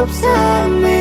cukup semi.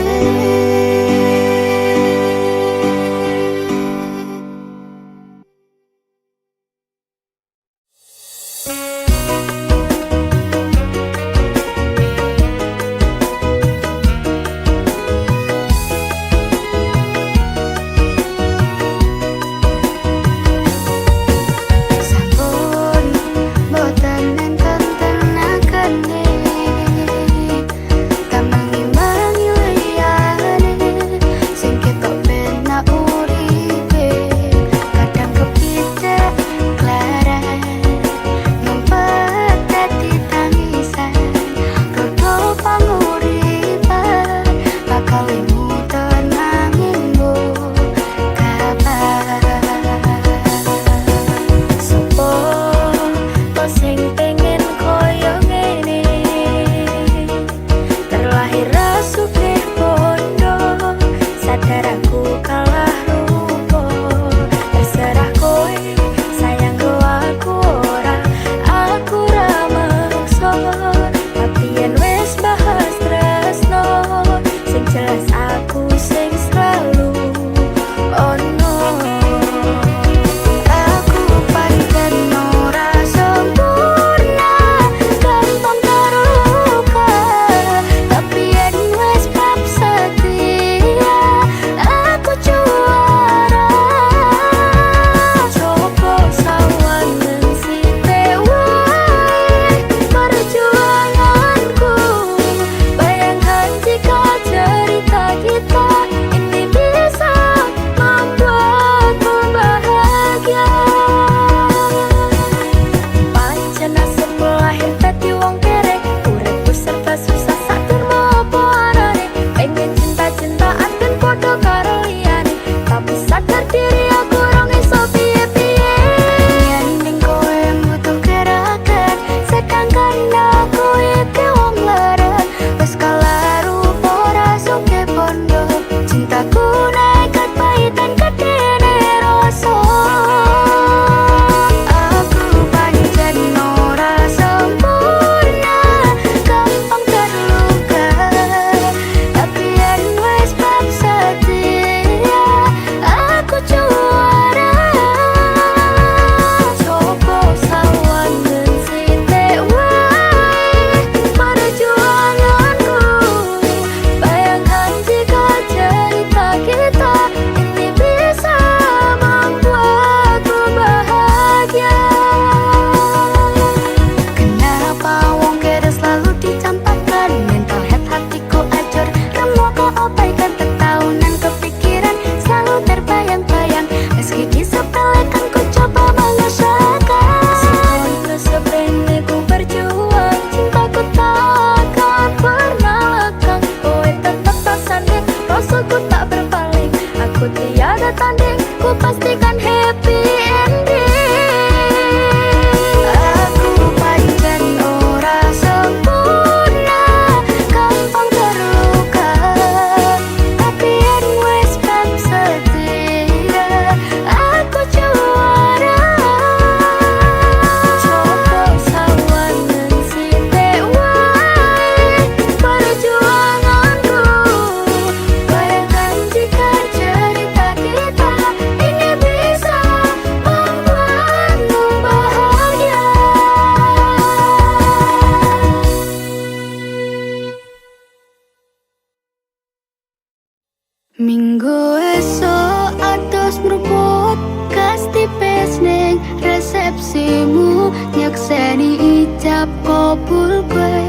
Minggu esok atus mruput kastipes ning resepsimu, nyakseni ijab kabul kowe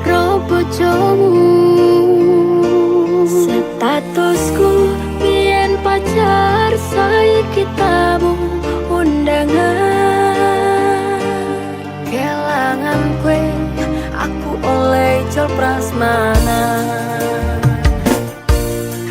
ro bojomu. Statusku biyen pacar, saiki tamu undangan. Kelangan kowe aku oleh jol prasmanan.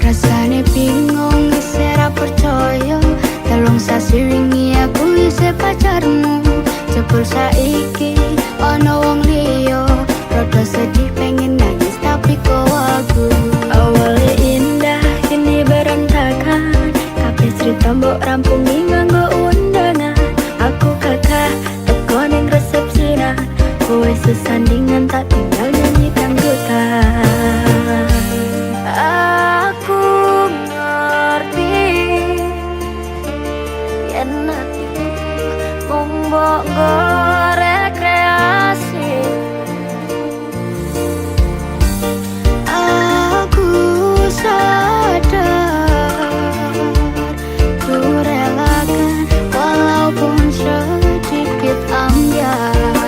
Rasane bingung isih ra percaya, telung sasi wingi aku isih pacarmu. Jebul saiki ana wong liya, rada sedih pengen nangis tapi kok aku. Awale indah kini berantakan, kabeh cerita mbok rampungi nganggo undangan. Aku kakak teko ning resepsinan, kowe sesandingan tak tinggal nyanyi dangdutan. mok nggo rekreasi. Aku sadar ku relakan walaupun sedikit ambiar.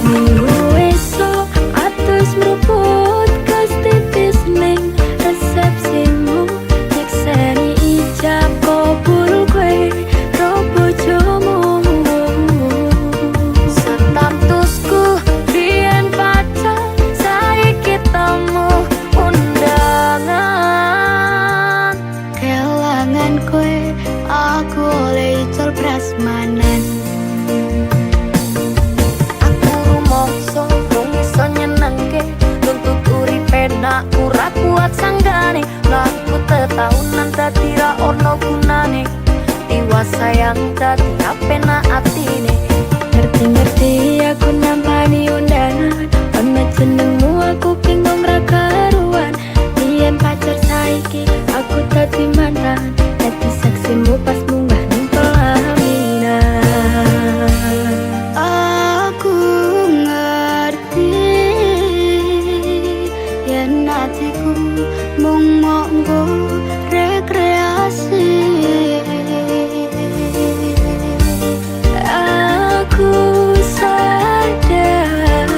Minggu esok atus meruput kastipis ning resepsimu, nyekseni ijab kabul kue robo jomu. Statusku biyen pacar, saiki temu undangan. Kelangan kue aku oleh icul prasmanan. Nak ora kuat sanggane, ngaku tetahunan dadi ra ono gunane. Tiwas sayang dadi apenak atine. Ngerti-ngerti aku nampani undangan, ana jenengmu aku bingung ra karuan. Yen pacar saiki aku dadi mantan, dadi saksimu pas munggah ning pelaminan. Aku ngerti yen hatiku mung mok nggo rekreasi. Aku sadar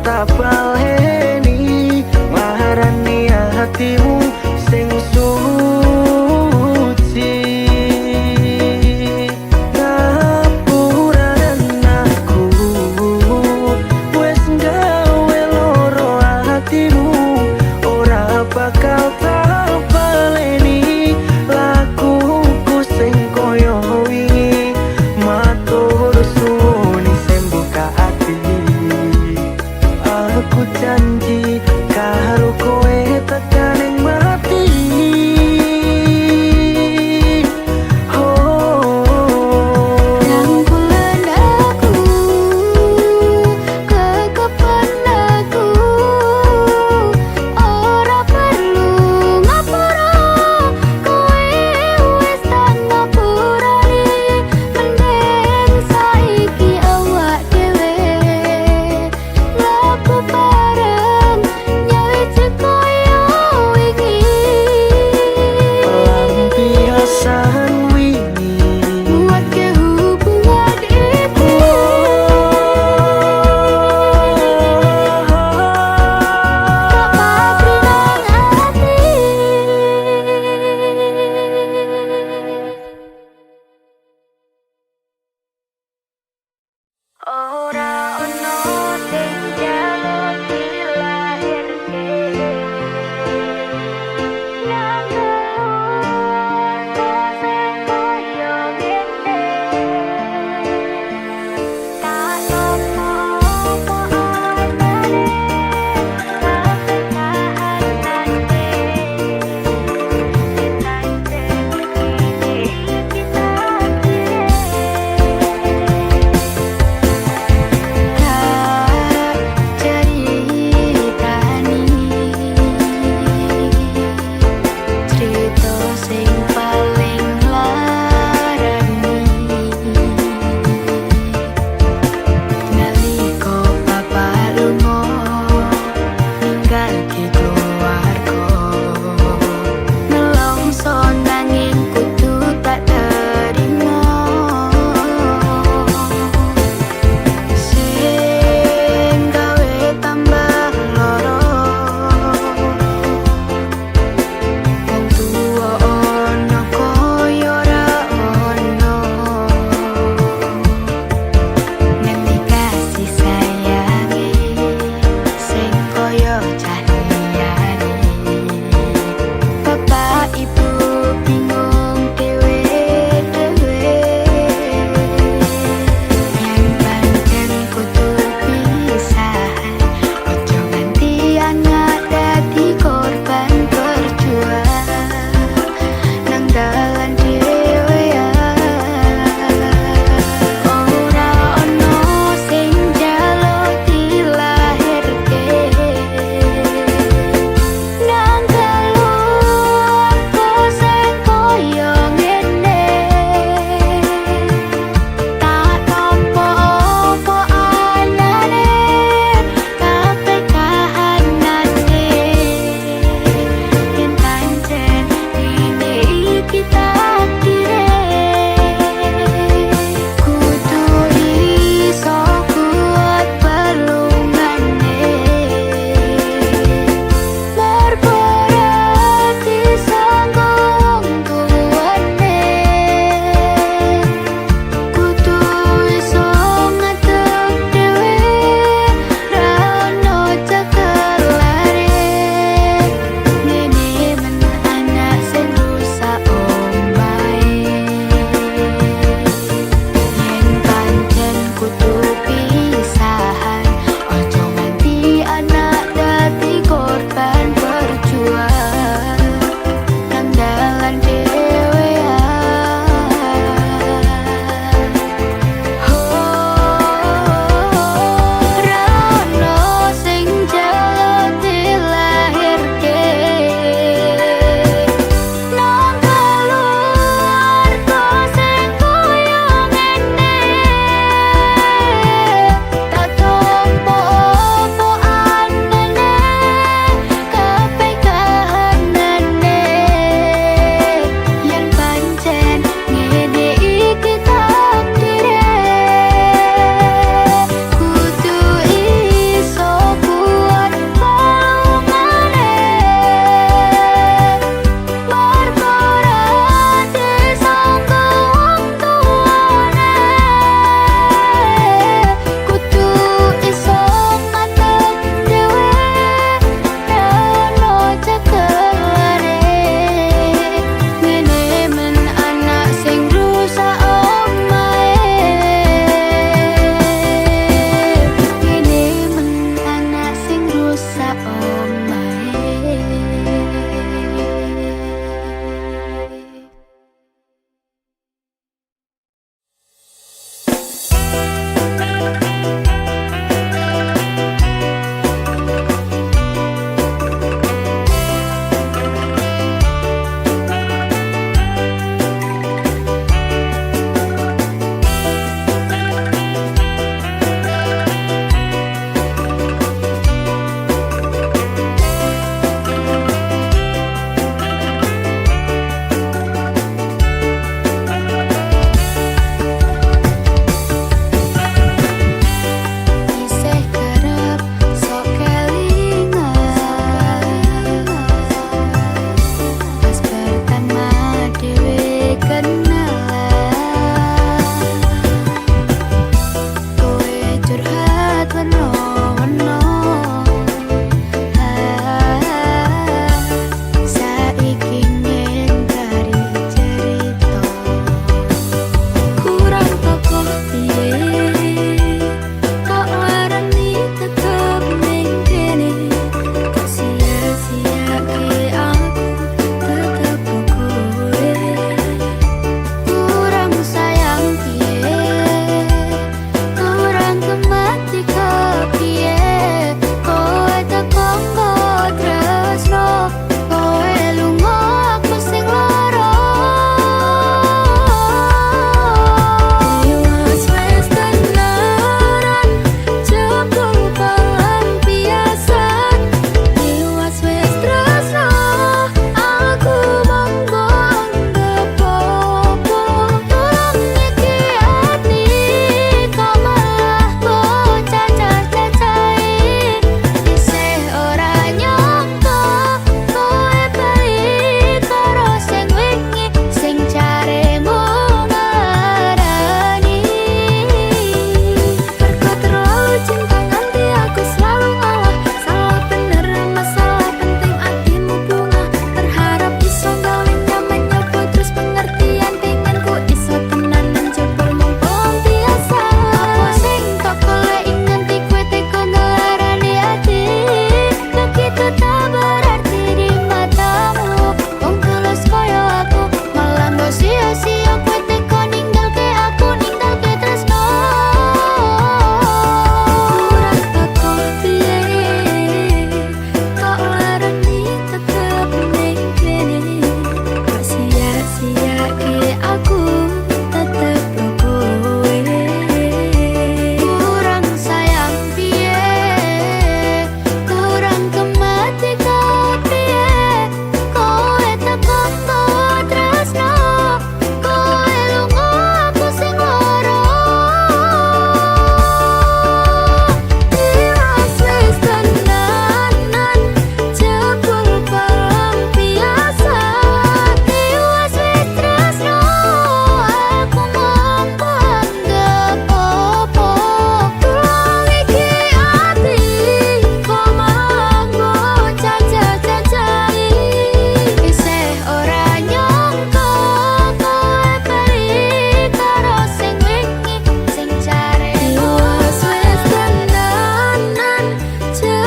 tak baleni nglarani hatimu sing suci. Ngapuran aku wes gawe loro hatimu, ora bakal tak baleni lakuku sing koyo wingi. Matur suwun sing buka ati, aku janji karo kowe tekan ing mati. Rangkulan aku, kekepan aku, ora perlu ngapura, kowe wis tak ngapurani. Mending saiki awak dhewe laku bareng.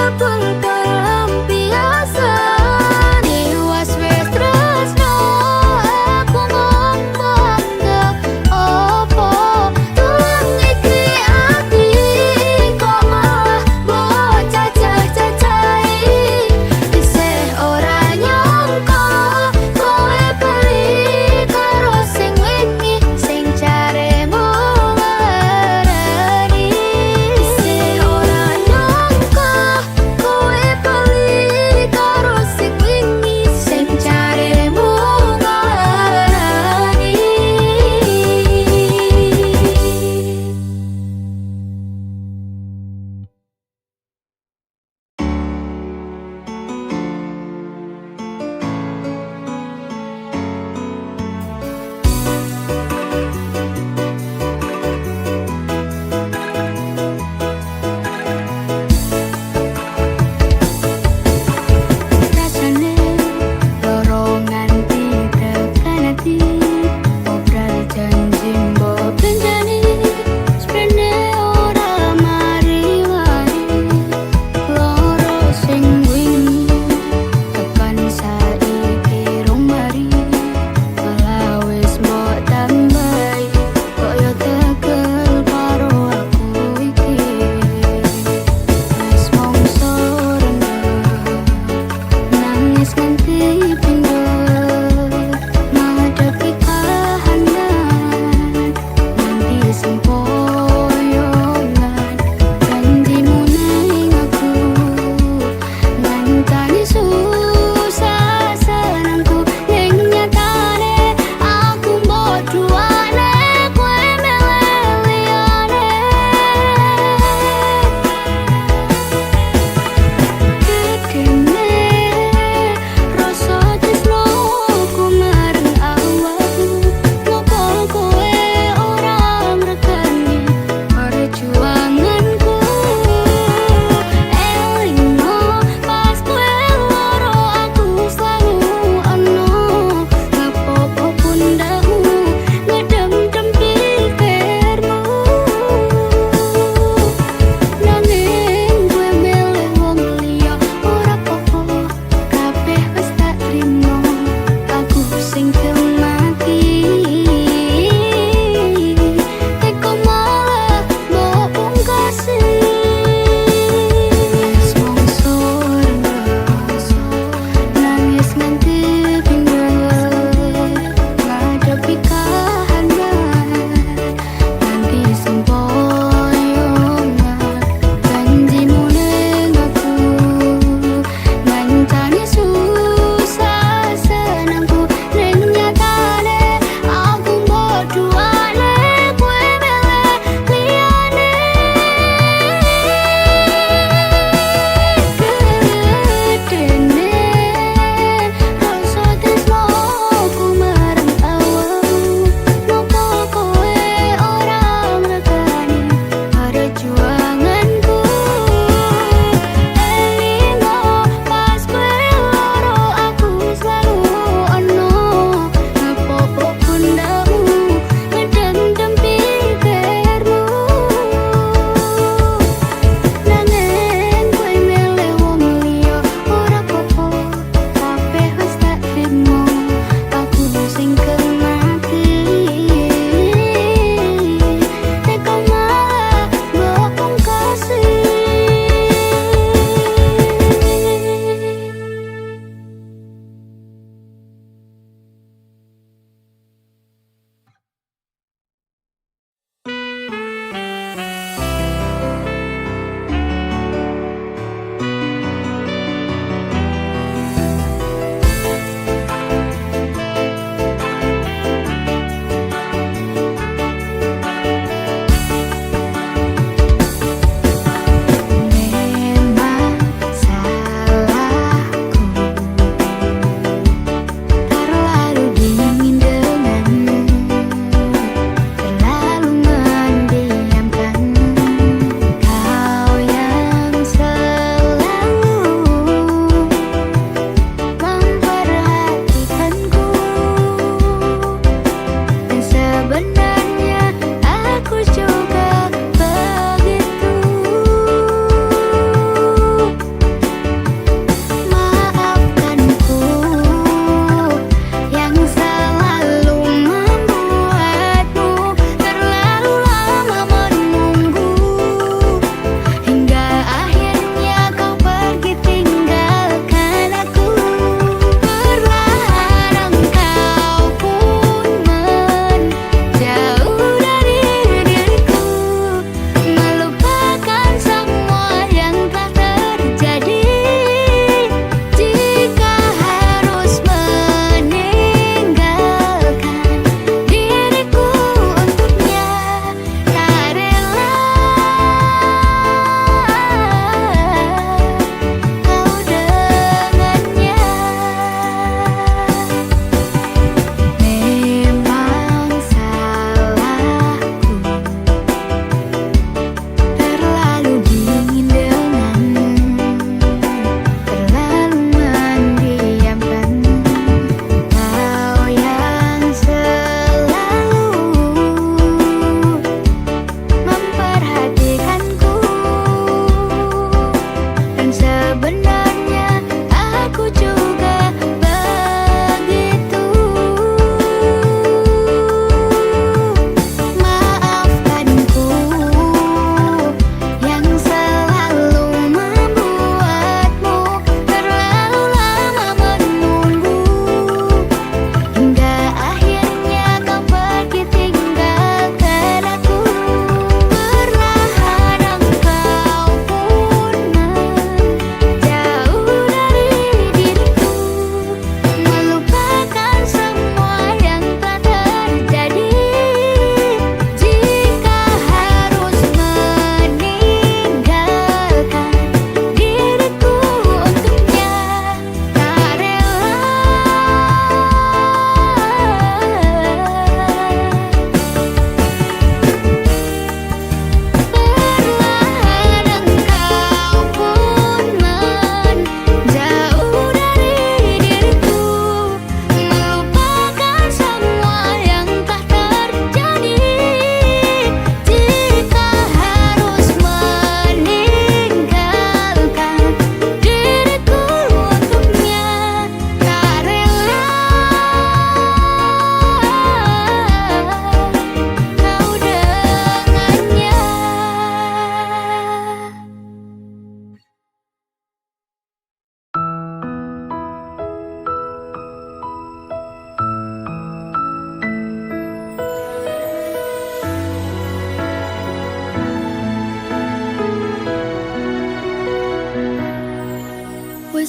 kepung pelampiasan Iwas wis tresno aku ngomong gak opo Tulung iki ati kok malah bocah cacah-cacai Isih ora nyangka kowe bali karo sing wingi sing jaremu ngereni Isih ora nyangka kowe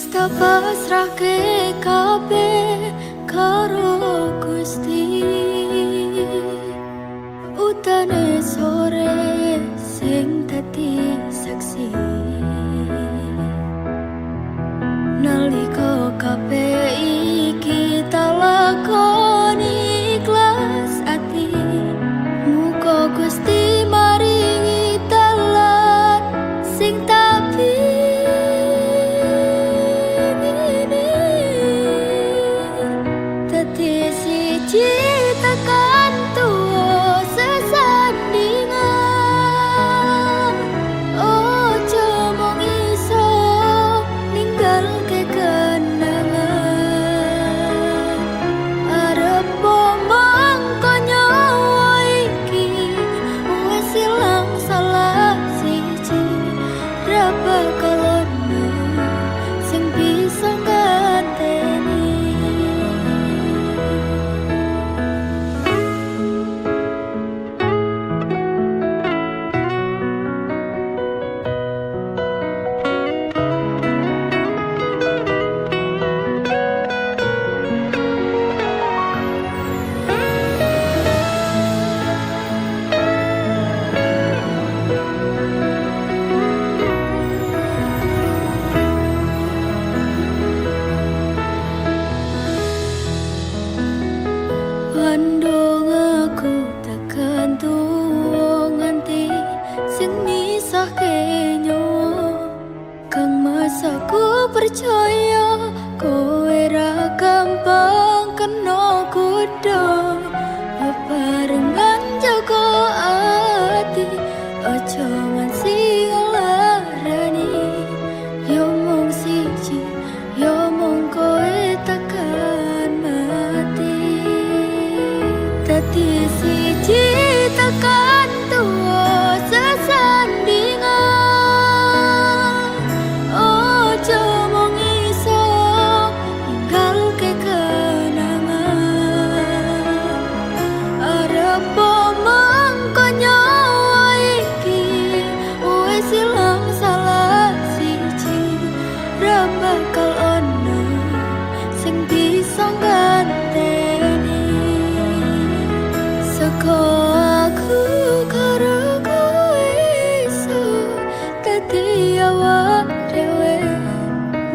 tak pasrahke kabeh karo Gusti. Utane sore sing dadi saksi, nalika kabeh iki tak lakoni ikhlas ati. Muga Gusti maringi dalan sing tak citakan tuwa sesandingan. Ojo mung iso ninggalke kenangan. Arep pomong nyawa iki wis ilang salah siji. Ra bakal ono sing bisa nganteni. Andong aku tekan tuwa nganti sing misahke nyawa. Kang mas aku percaya kowe ra gampang kena godha. Bebarengan jaga ati, aja nganti ngelarani. Yo mung siji, yo mung kowe tekan mati. Dadi siji tekan tuwa sesandingan. Ojo mung iso ninggalke kenangan. Arep pomong nyawa iki wis ilang salah siji. Ra bakal ono sing bisa nganteni. Seko aku karo kowe iso dadi awak dhewe.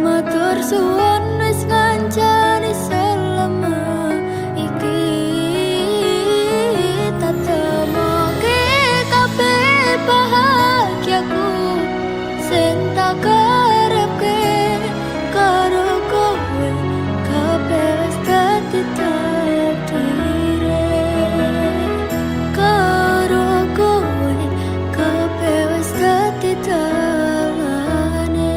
Matur suwun wis ngancani selama iki. Tak temoke kabeh bahagiaku sing tak karepke karo kowe. Kabeh wis dadi takdire. Karo kowe kabeh wis dadi dalane.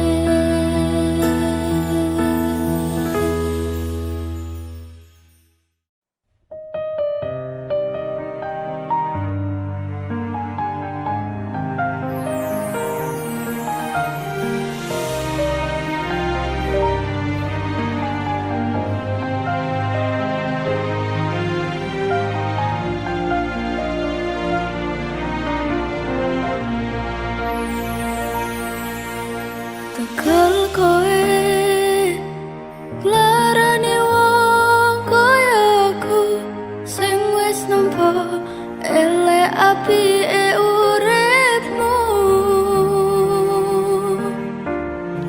Tekel kowe larane wong kaya aku sing wis nampa elek apike uripmu.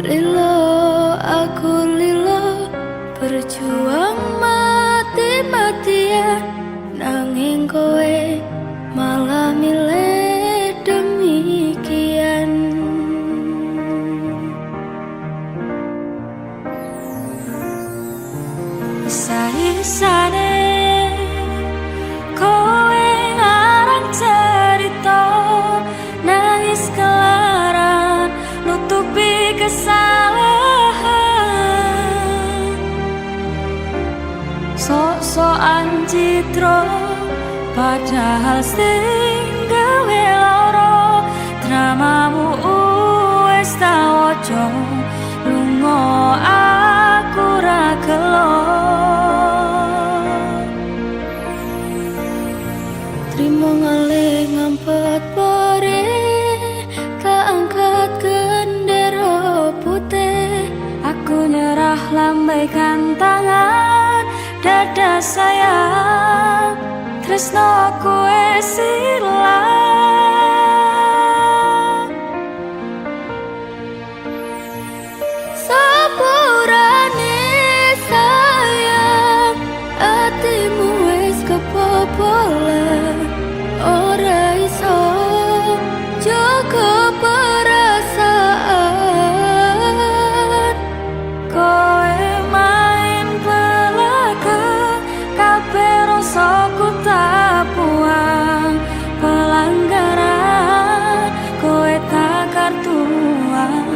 Lilo aku lilo berjuang mati-matian, nanging kowe malah milih demikian. Isa-isane kowe ngarang cerita, nangis kelaran nutupi kesalahan. Sok-sokan citra padahal sing gawe lara. Dramamu wis tak waca, lunga aku ra gelo. Trimo ngalih ngampet pare, tak angkat gendera putih. Aku lambaikan tangan dada sayang tresnoku wis ilang sepurane sayang atimu wis kebobolan ora iso jaga perasaan kowe main belakang kabeh rasaku tak buang pelanggaran kowe tak kartu abang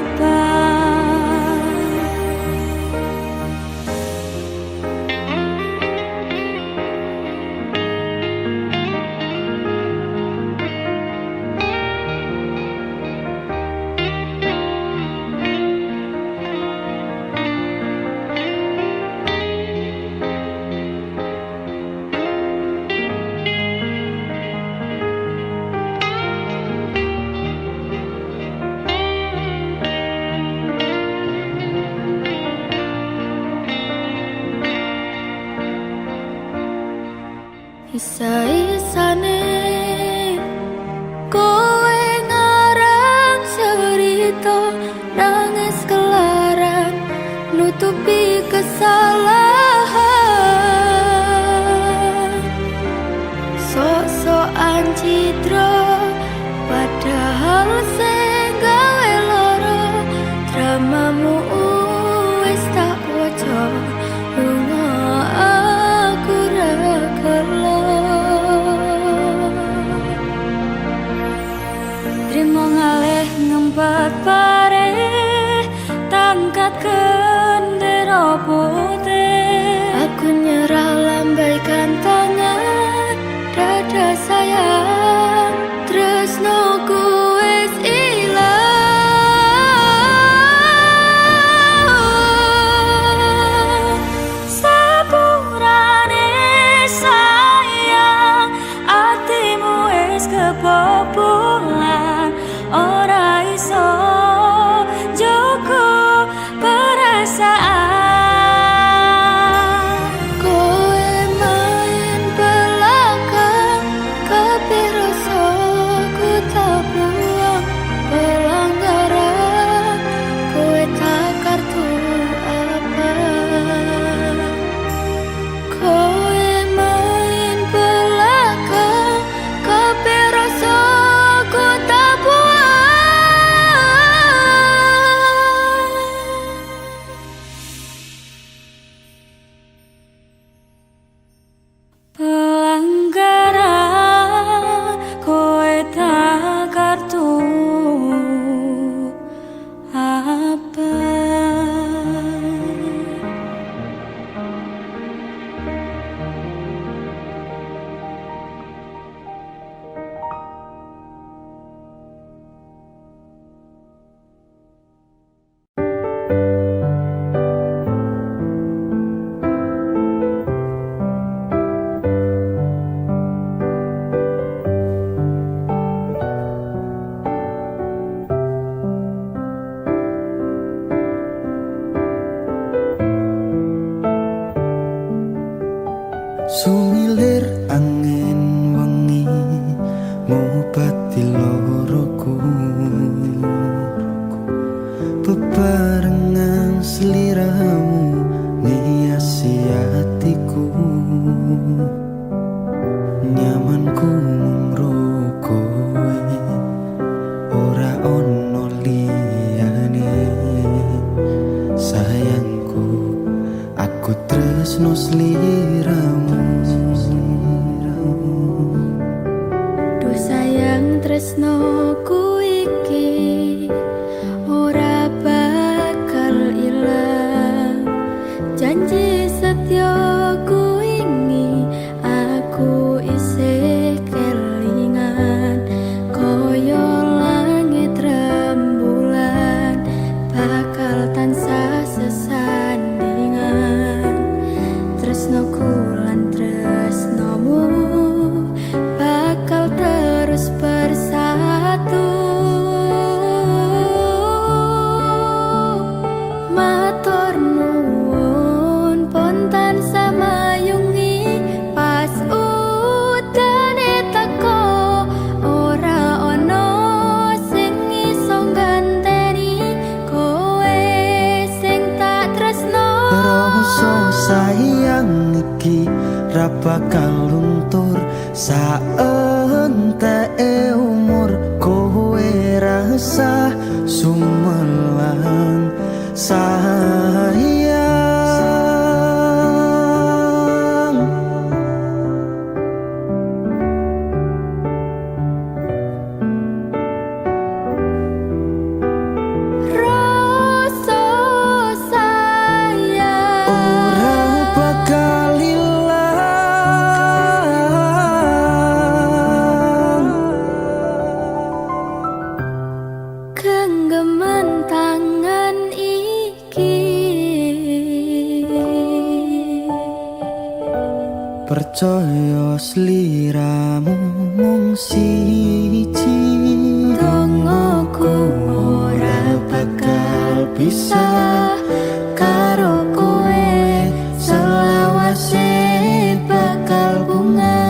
isa-isane kowe ngarang cerita nangis kelaran nutupi kesalahan sok-sokan citra padahal sing gawe lara dramamu wis tak waca lunga aku ra gelo trimo ngalih ngempet pare tangkat kendera putih aku nyerah lambaikan tangan dada sayang tresnoku wis ilang sepurane sayang atimu wis kebobolan ora iso jaga perasaan kowe main belakang kabeh rasaku tak buang pelanggaran kowe tak kartu abang kowe main belakang kabeh rasaku tak buang pelanggaran kowe tak kartu abang Sumilir angin wengi ngobati loroku bebarengan seliramu ngiasi hatiku nyamanku mengrokowe ora ono liyane sayangku aku tresno sliramu duh sayang tresnoku iki ora bakal ilang janji setyaku ini aku isih kelingan koyo langit rembulan bakal tansah sesandingan tresnoku lan ra bakal luntur saenteke umur kowe rasa sumelang sayang. Rasa sayang Ora bakal ilang, genggaman tangan iki percaya sliramu mung siji. dongoku ora bakal bisa karo kowe selawase bakal bunga.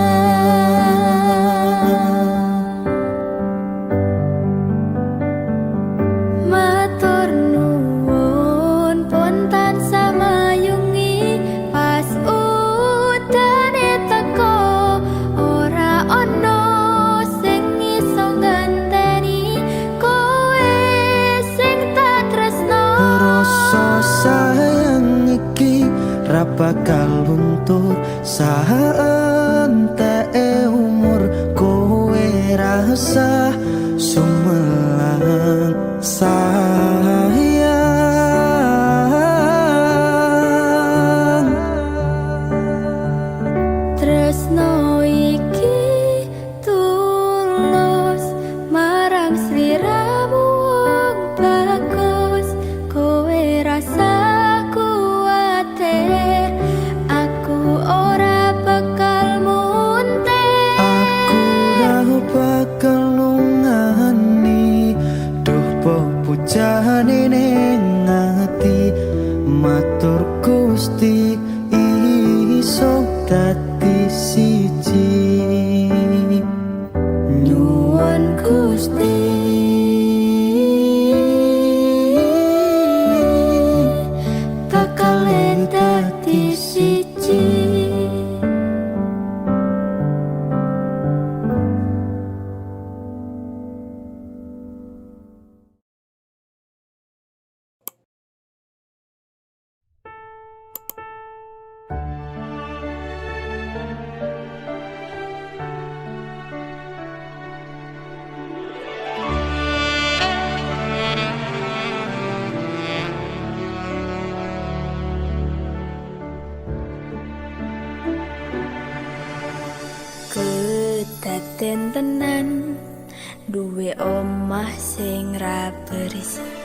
Matur nuwun pun tansah mayungi pas udane teko ora ono sing iso ngenteni kowe sing tak tresno. Rasa sayang iki ra bakal luntur saenteke umur kowe rasa sumelang sayang. Tresno iki tulus marang sliramu wong bagus. Kowe rasa kuwatir aku ora bakal muntir. Aku ra bakal nungani duh pujane ning ati. Matur Gusti iso dadi siji. Nyuwun Gusti bakal dadi siji. Kedaden tenan duwe omah sing ra berisik,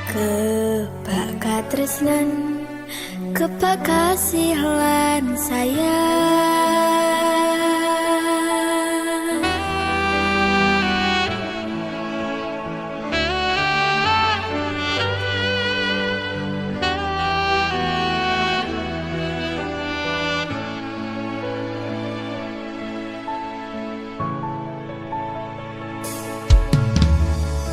kebak katresnan, kebak kasih lan sayang.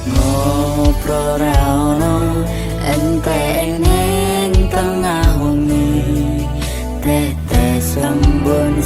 Ngobrol ra ono enteng ning tengah wengi, tetes lembun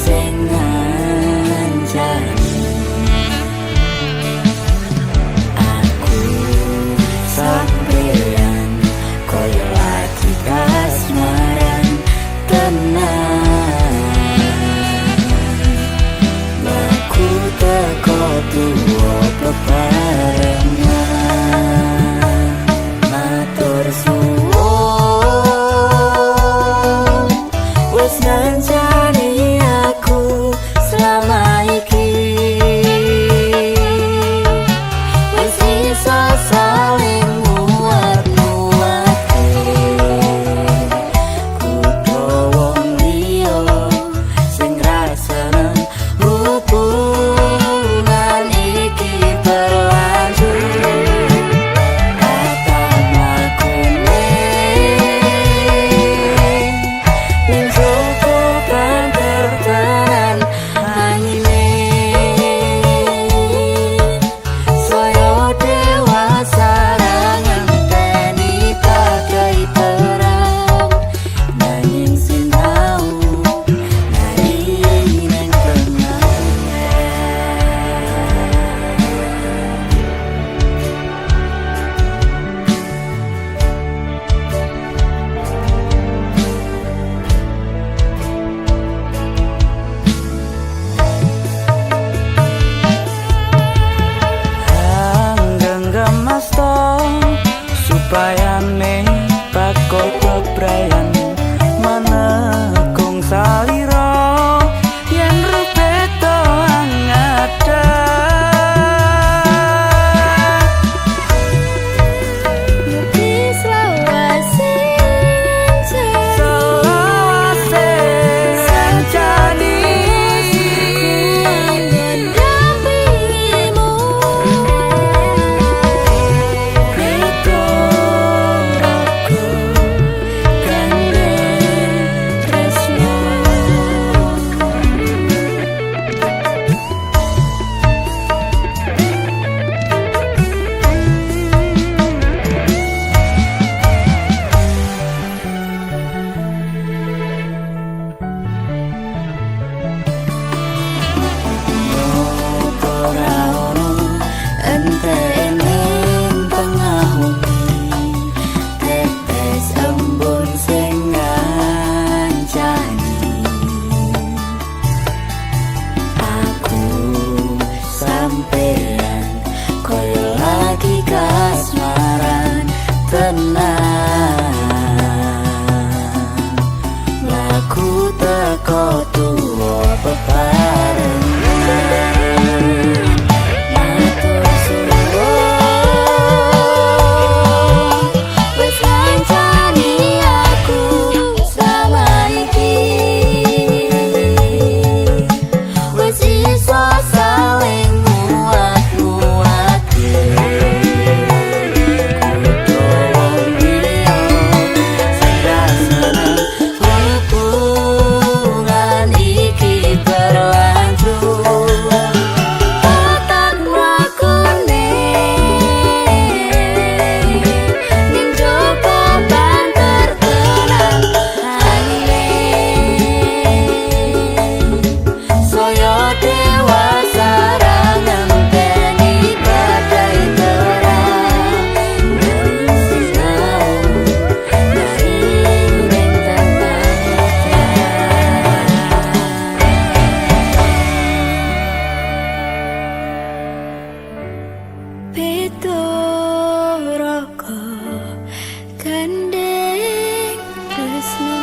gandeng tresno.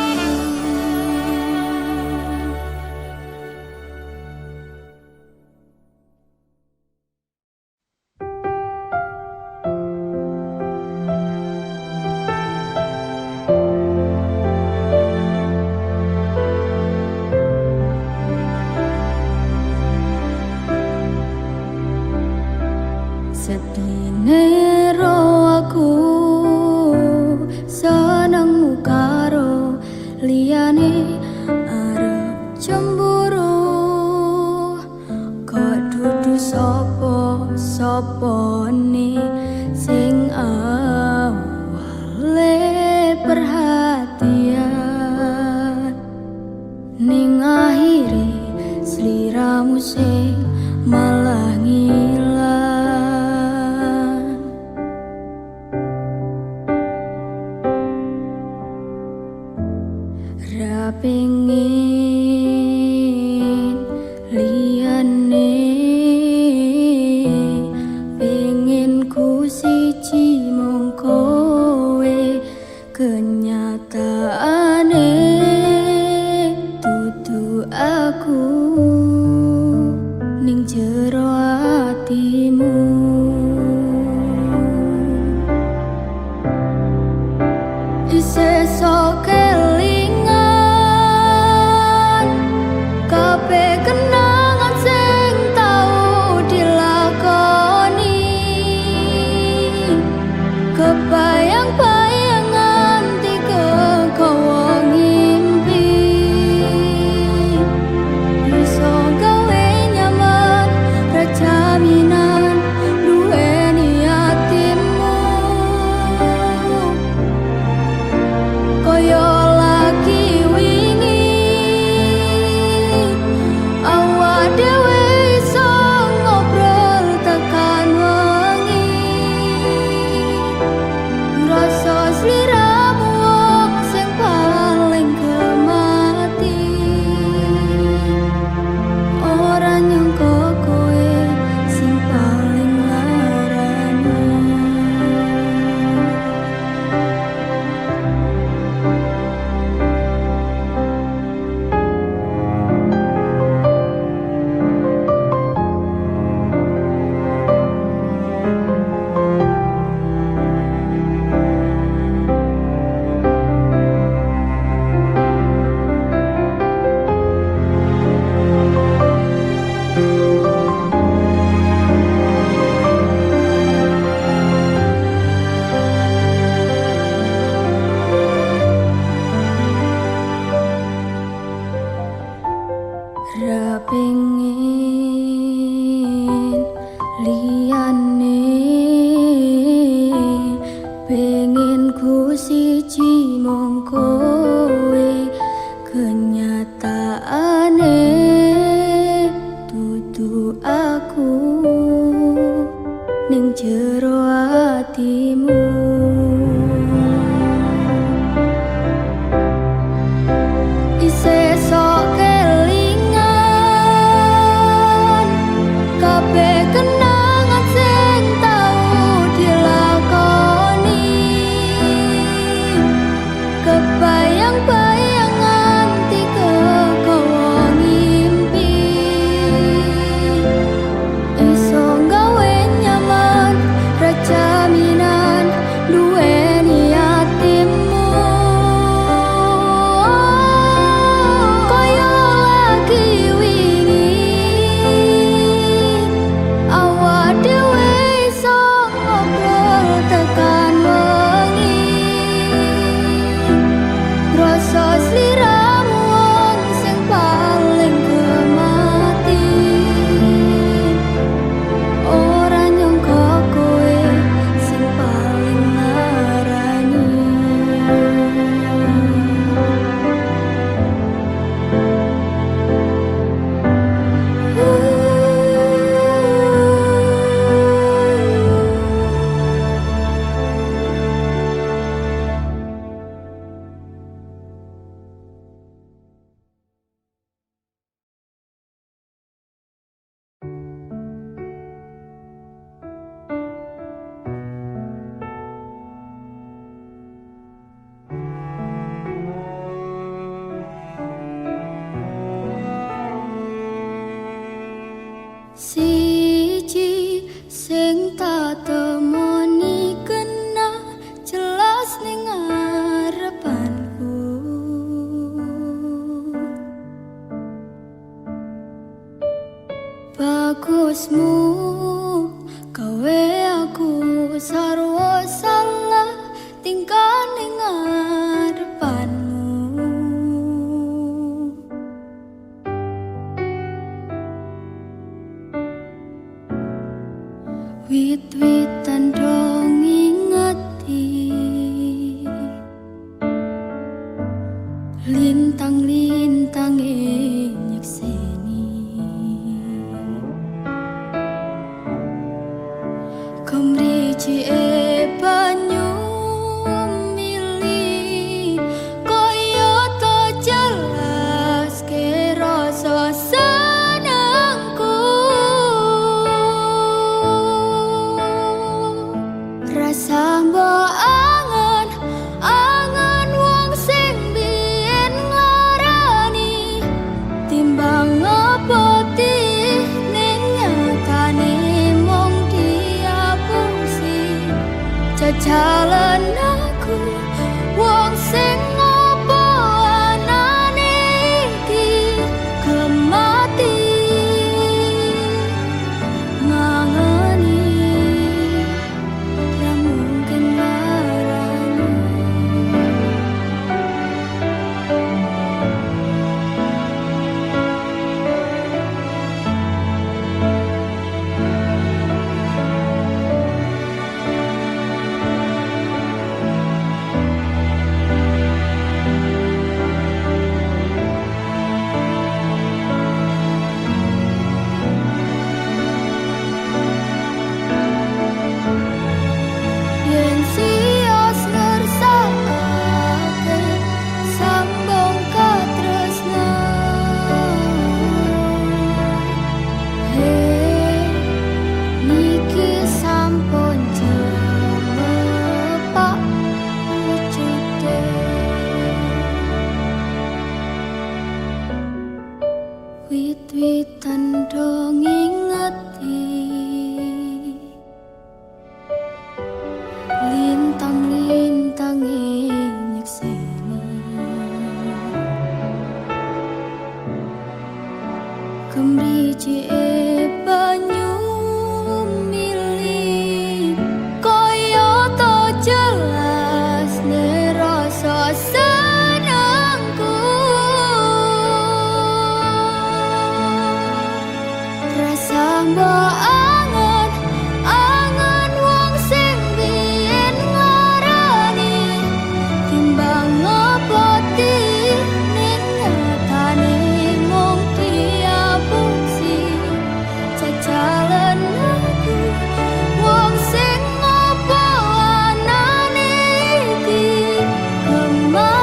Sedine ro aku senengmu karo liyane arep cemburu, kok dudu sapa-sapane sing awale perhatian, ning akhire sliramu sing malah ngilang. Ra pengin liyane, pengin ku siji mung kowe, kenyataane dudu aku ning jero atimu. Isih sok kelingan kabeh kenangan sing tau dilakoni, kebayang-bayang nganti kegawa ngimpi, iso gawe nyaman rajaminan duweni atimu, koyo lagi wingi awak dhewe iso ngobrol tekan wengi, ngrasa sliramu wong sing paling kemati, ora nyangka kowe sing paling larani. Ra pengin liyane, pengin ku siji mung kowe, kenyataane dudu aku ning jero atimu. Isih sok kelingan kabeh kenangan sing tau dilakoni, kebayang-bayang nganti Lintang-lintang nyekseni Kemriji banyu mili Kaya to jelas ke rasa senengku Rasa mbok angen angen wong sing biyen nglarani timbang ngopoti ning nyatane mung diapusi jajalan aku wong sing ngopo anane iki kemati ngangeni ra mungkin larani yen sios ngersakake sambung katresnan niki sampun jemepak wujude wit-witan do ngingeti Lintang-lintang nyekseni Kemriji banyu mili Kaya to jelas ne rasa senengku Rasa mbok angen angen wong sing biyen nglarani timbang ngopoti ning nyatane mung diapusi jajalan aku wong sing ngopo anane iki kemati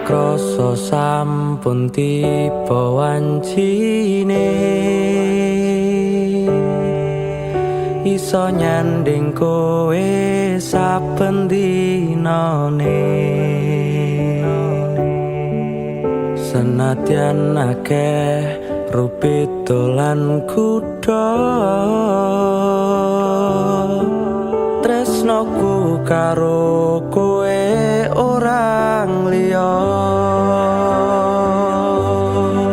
krasa sampun tiba wancine iso nyanding kowe saben dinane senadyan akeh rupit dolan kuda tresnoku karo kowe orang liya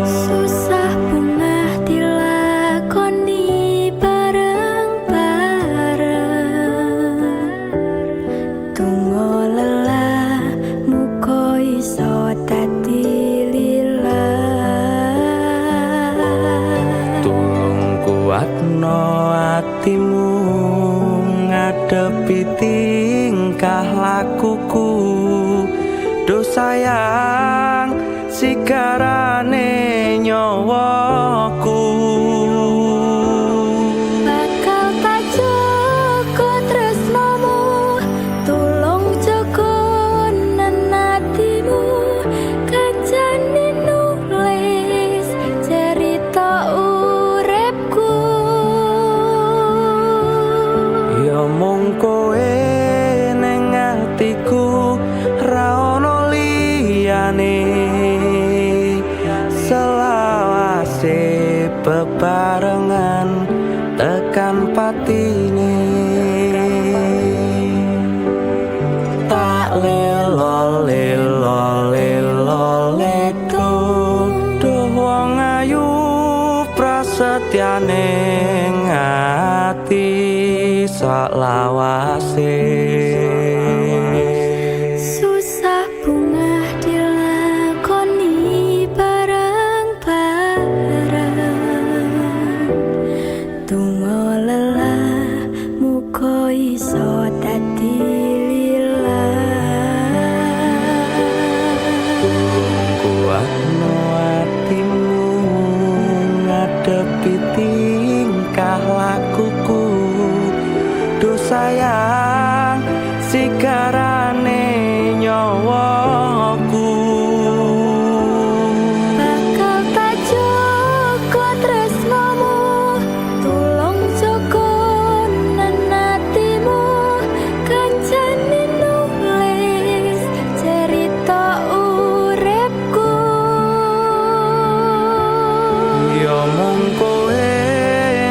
susah bungah dilakoni bareng-bareng tunggu lelah muka iso dadi lillah tulung kuatno atimu ngadepi tingkah lakuku do sayang sigarane nyawaku bakal tak jaga tresnamu tulung jaga nenatimu kancane nulis cerita uripku ya mung kowe ning atiku ra ono liyane selawase bebarengan tekan patine tak lelo lelo lelo ledo doh wong ayu prasetyane ngati sak lawase susah bungah dilakoni bareng-bareng tunggu lelah muka iso dadi lillah kuatno atimu ngadepi tingkah lakuku do sayang sigarane nyawaku bakal tak jaga tresnamu tulung jaga nenatimu kancane nulis cerita uripku ya mung kowe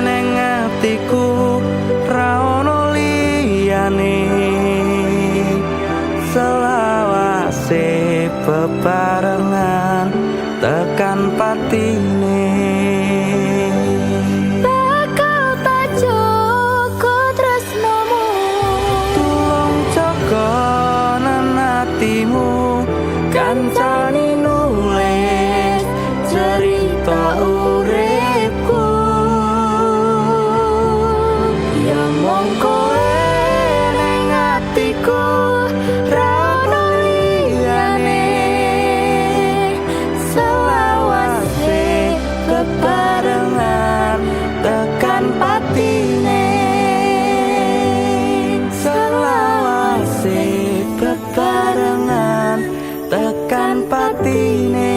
ning atiku ra ono liyane selawase bebarengan tekan patine bakal tak jaga tresnamu tulung jaga nenatimu kancane nulis cerita uripku ya mung kowe ning atiku ra ono liyane selawase bebarengan tekan patine selawase bebarengan tekan patine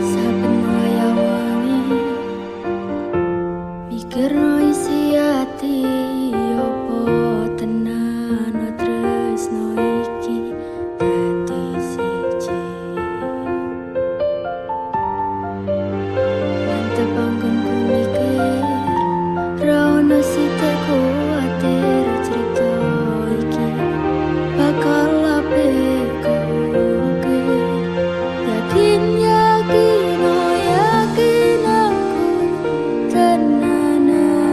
saben wayah wengi mikirno isi ati opo tenan tresno iki dadi siji mantep anggonku mikir ra ono sithik kuwatir cerita iki bakal apik yakin yakin oh yakin aku tenanan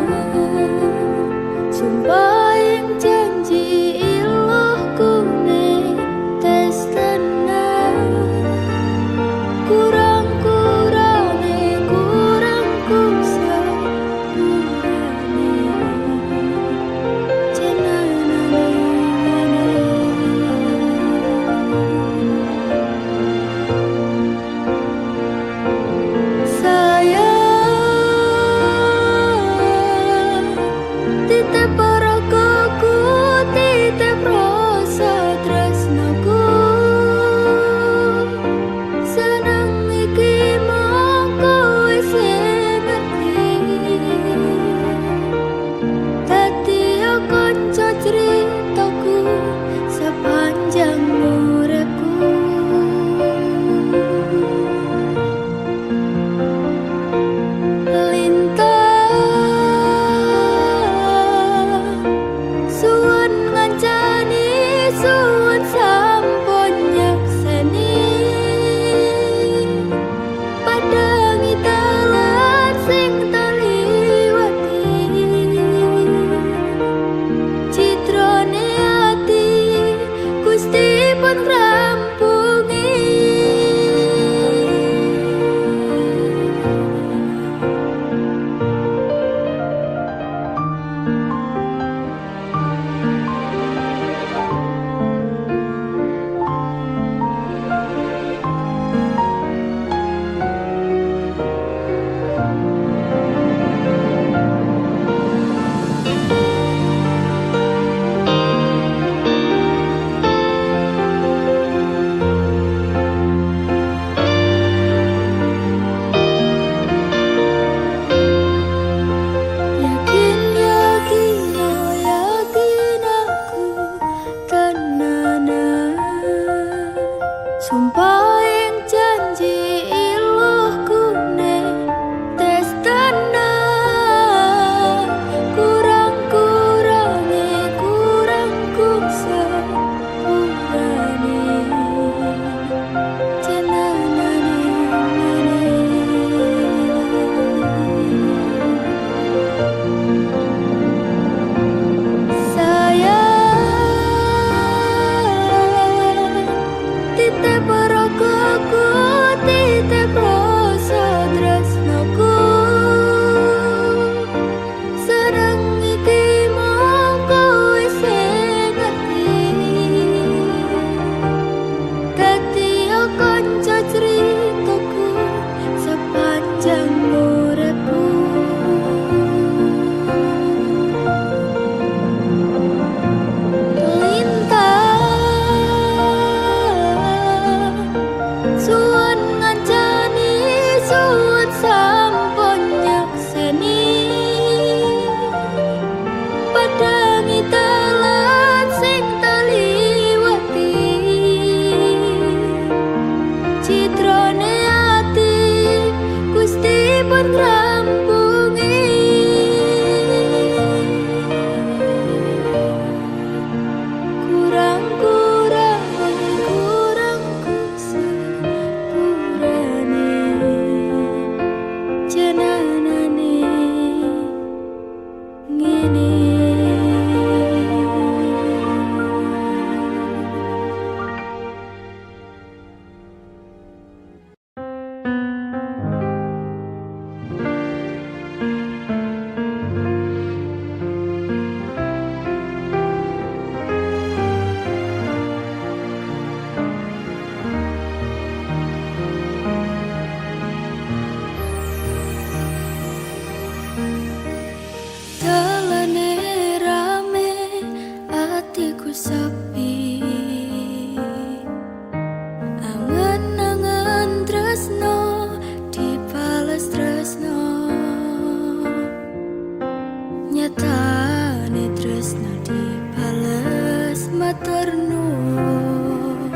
Nyatane tresno dibales matur nuwun.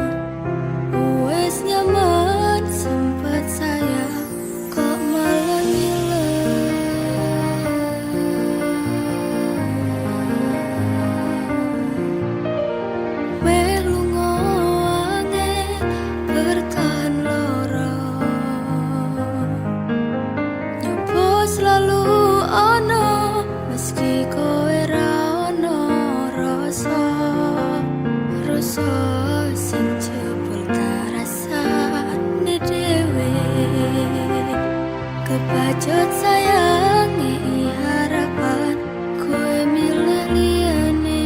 Wes nyaman sempat saya kok malah melu ngoange bertahan loro. Nyoba selalu ono meski kowe ra ono rasa sing jebul tarasane dhewe. Kepacut sayangi harapan kowe milih liyane.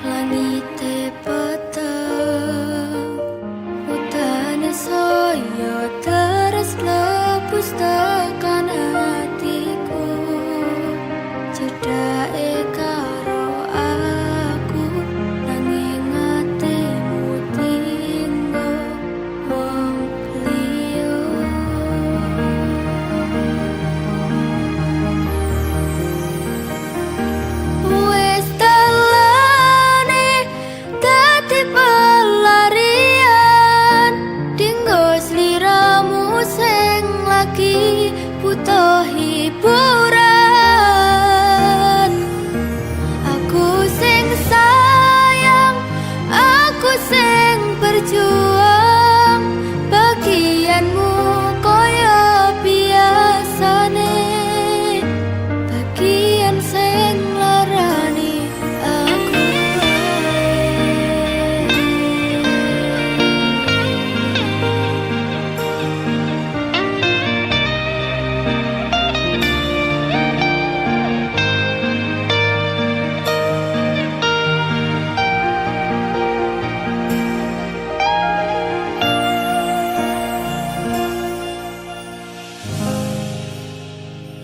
Langite peteng utane saya terus lebus tekan hatiku. Cedake karo aku nanging atimu tinggo wong liya. Wes dalane dadi pelarian dinggo sliramu sing lagi butuh hiburan. Aku sing sayang, aku sing berjuang, bagianmu koyo biasane, bagian sing larani aku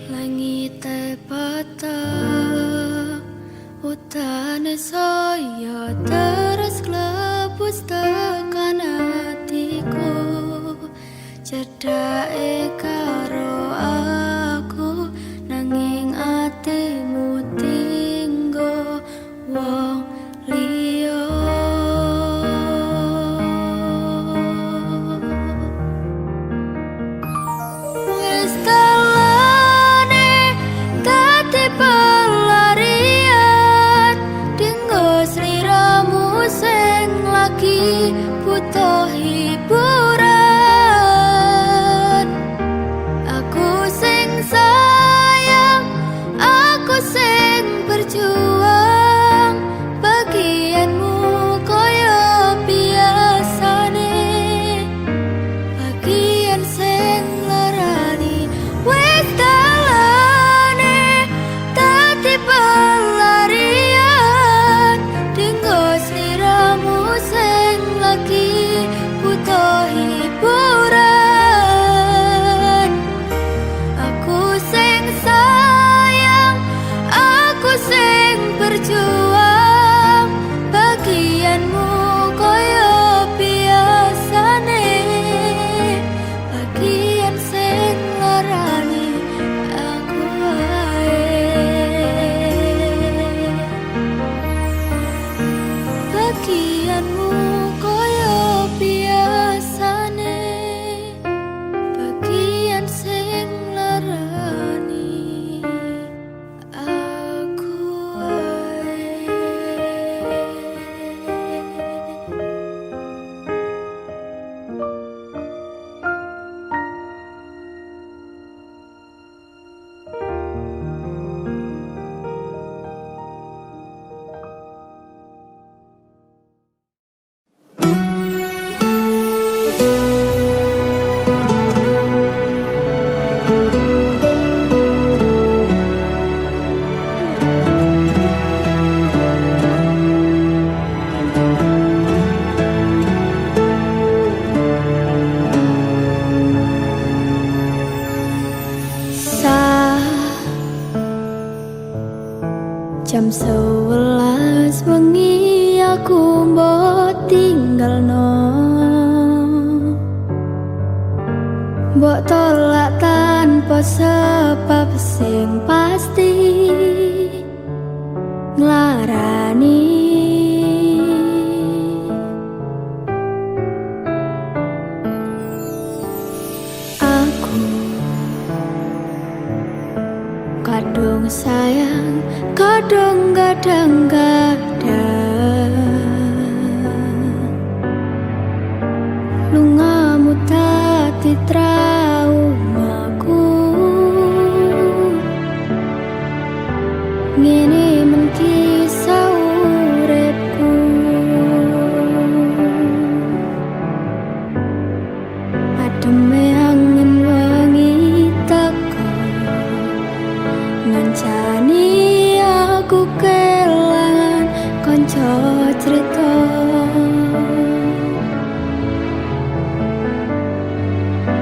langite peteng utane saya terus klebus tekan hatiku. Cedake karo aku nanging atimu tinggo wong liya. Wes dalane dadi pelarian dinggo sliramu sing lagi butuh hiburan. Aku sing sayang, aku sing berjuang, bagianmu koyo biasane, bagian sing larani. Wes dalane dadi pelarian dinggo sliramu sing lagi butuh hiburan. Aku sing sayang, aku sing berjuang, bagianmu koyo biasane, bagian sing larani aku wae, bagianmu koyo biasane, bagian sing larani aku wae. Jam 11 wengi aku mbok tinggalno. Mbok tolak tanpa sebab sing pasti nglarani. Aku kadung sayang, kadung kadang-kadang lungamu dadi traumaku. Ngene men kisah uripku, ademe angin wengi teko ngancani aku kelangan kanca cerita.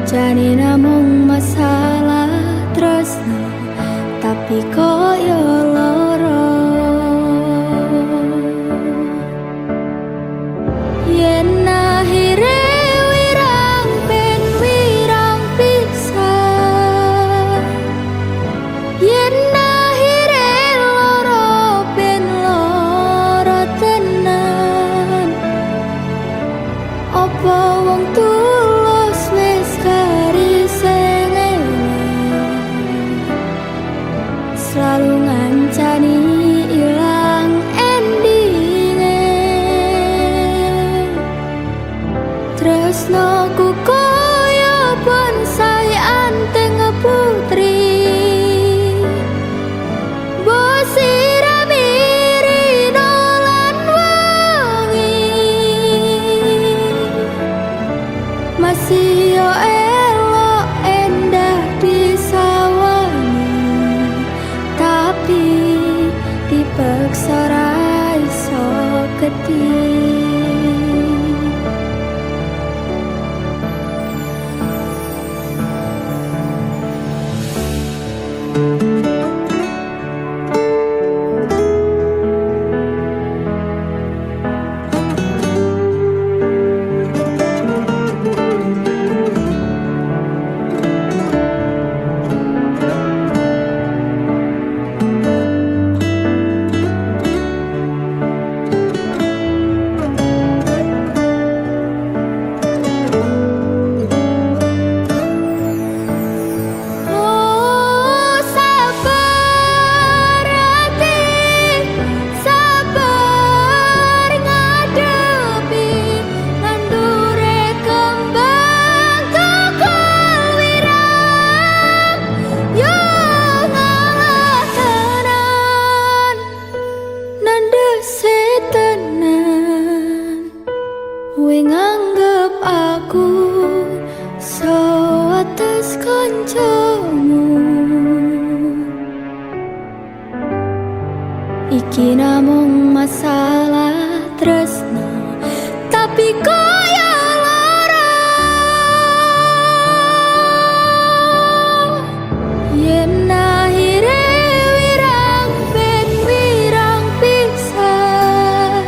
Jane namung masalah tresno, tapi koyo loro. Yen akhire wirang ben wirang pisah, yen akhire loro ben loro tenan. Apa wong tulus wis karisene selalu ngancani ilang endinge. Tresnoku koyo bonsai anteng putri, mbok siramiri nolan wangi. Masih yo elok endah disawani, tapi dipaksa ra iso gedhi. Iki namung masalah tresno, tapi koyo lara. Yen akhire wirang ben wirang pisah,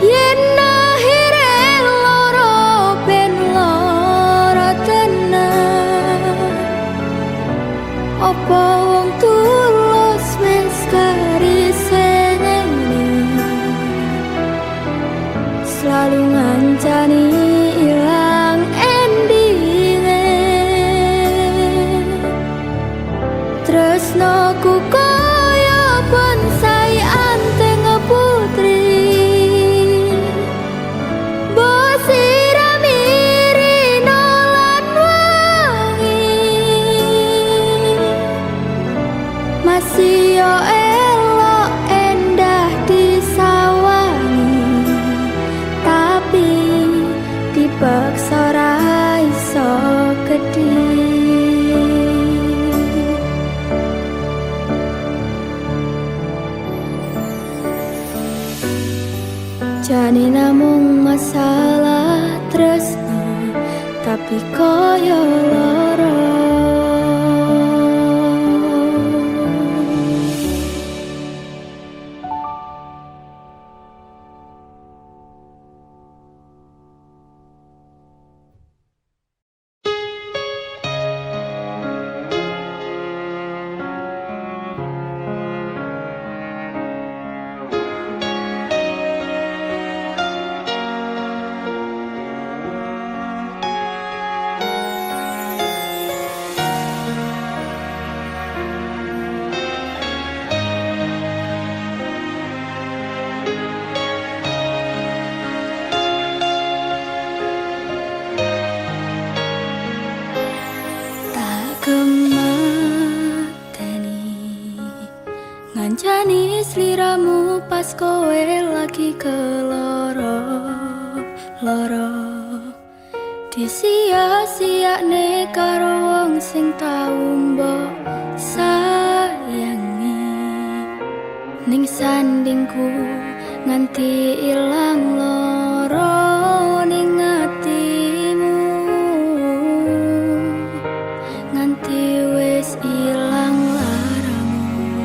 yen akhire loro ben loro tenan. Apa wong tulus wis karisene selalu ngancani ilang endinge. Tresnoku koyo bonsai anteng putri, mbok siramiri nolan wangi. Masih yo elok endah disawani, tapi dipaksa ra iso gedhi. Jane namung masalah tresno, tapi koyo loro. sliramu pas kowe lagi keloro-loro. Disia-siakne karo wong sing tau mbok sayangi. Ning sandingku nganti ilang loro ning atimu, nganti wis ilang laramu,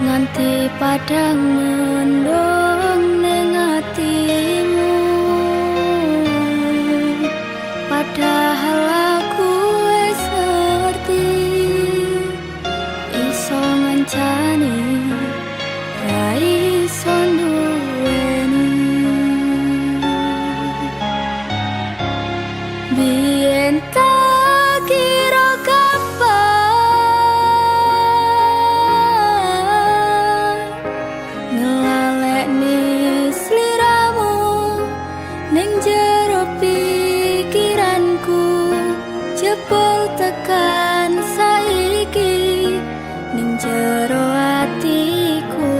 nganti padang mendung ning atimu. Padahal aku wis ngerti iso ngancani ra iso nduweni. Biyen tak kira gampang ngelalekne sliramu ning jero pikiranku. Jebul tekan saiki ning jero atiku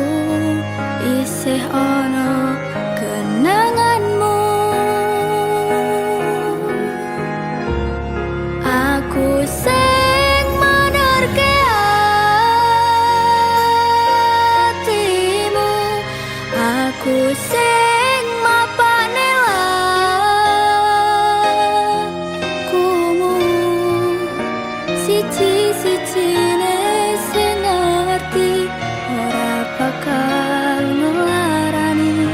isih ana kenanganmu. Aku sing menerke atimu, aku sing mapane lakumu. Siji-sijine sing ngerti ora bakal ngelarani,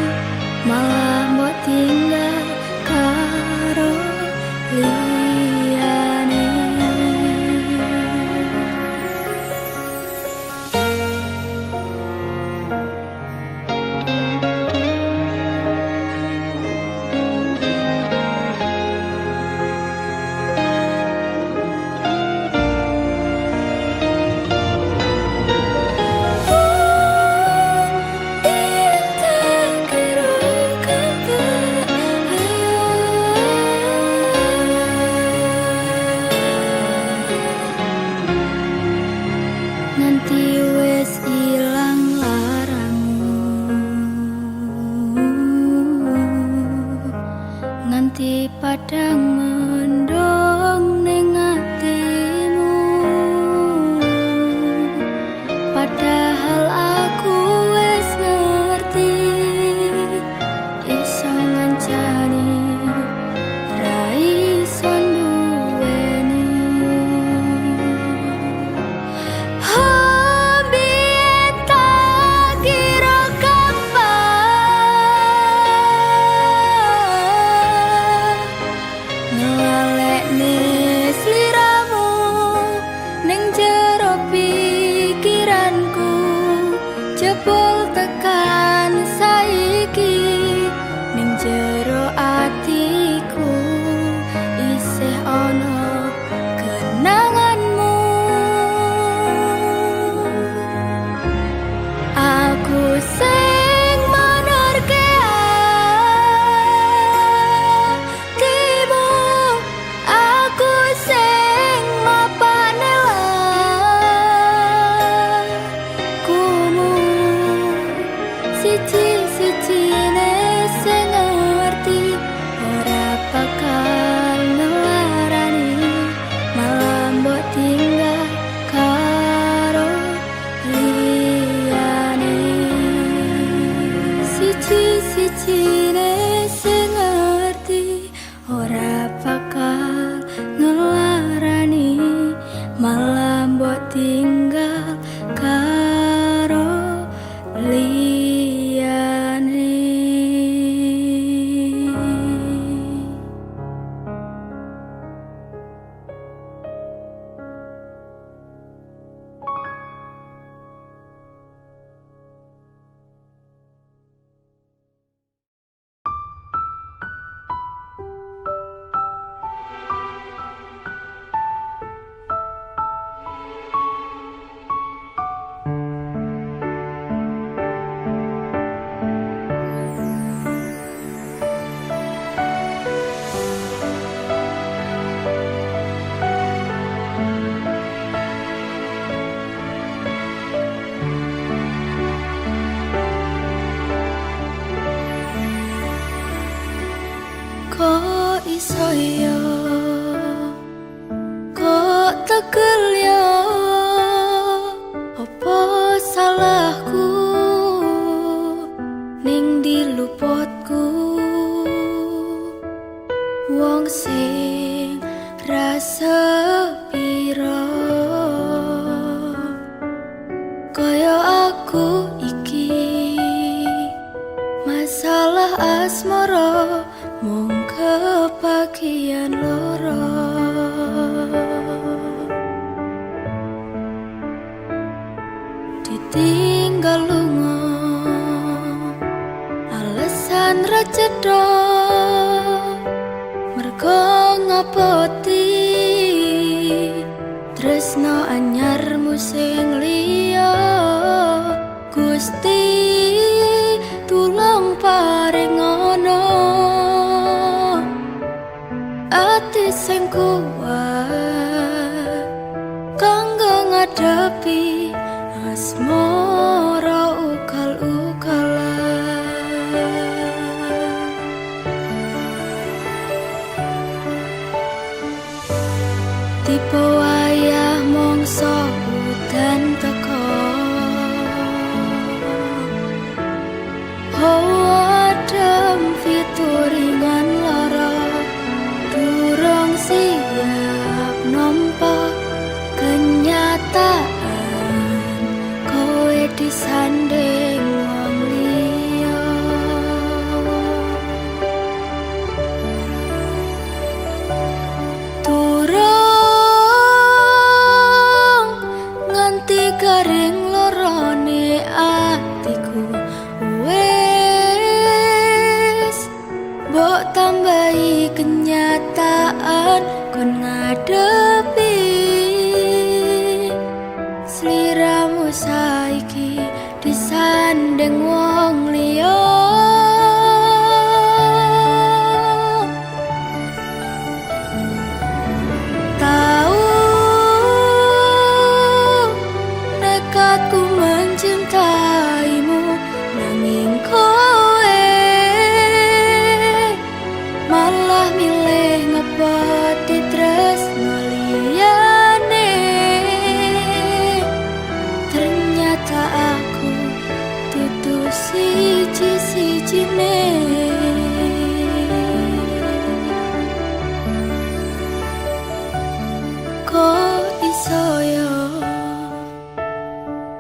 malah mbok tinggal karo liyane. Nanti wis ilang laramu, nganti padang mendung ning atimu. Padahal aku wis ngerti iso ngancani ra iso nduweni. Biyen tak kira gampang ngelalekne sliramu ning jero pikiranku. Jebul tekan saiki ning jero atiku isih ana kenanganmu. Aku sing menerke atimu, aku sing mapane lakumu. Siji-sijine sing ngerti ora bakal ngelarani, malah mbok tinggal karo liyane. Siji-sijine sing ngerti ora bakal ngelarani, malah mbok tinggal karo liyane. Kok iso yo, kok tegel yo, apa salahku ning diluputku, wong sing rasa piro kaya aku iki, masalah asmara mung kebagian loro. Ditinggal lunga alasan ra cetha, mergo ngapoti tresno anyarmu sing liya. Gusti tulung paringono ati sing kuat kanggo ngadepi asmara ugal-ugalan. Tipe wayah mongso udan teko, adem fituringan lara, durung siap nampa kenyataan kowe disanding wong liya. Durung nganti garing lorone atiku, mbok tambahi kenyataan kon ngadepi sliramu saiki disanding wong liya. Tahu nekatku mencintaimu, nanging kowe malah milih ngepoti tresno liyane. Ternyata aku dudu siji-sijine. Kok iso yo,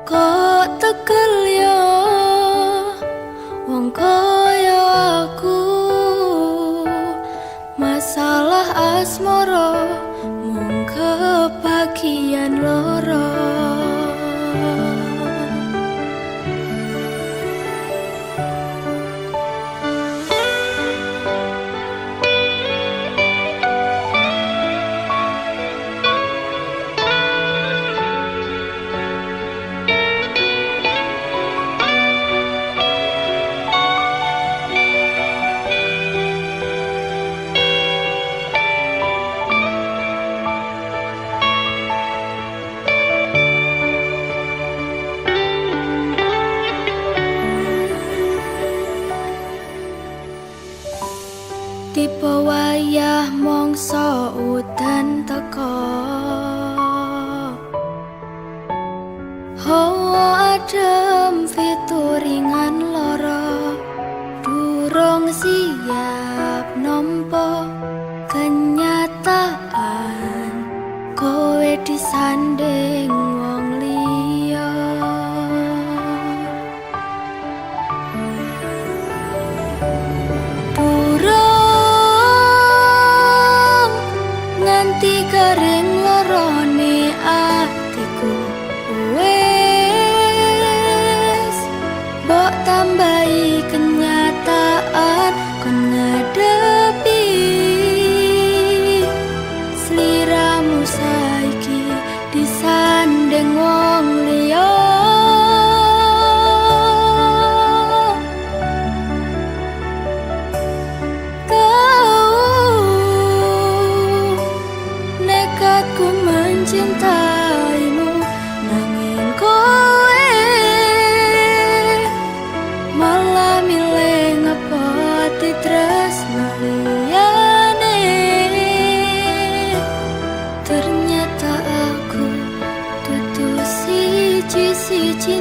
kok tegel yo, wong kaya aku, masalah asmara mung kebagian loro. Tipe wayah mongso udan teko, hawa adem fituringan lara, durung siap nampa kenyataan kowe disanding wong liya. Nganti garing lorone atiku, wes mbok tambahi kenyataan kon ngadepi sliramu saiki disanding wong liya. siji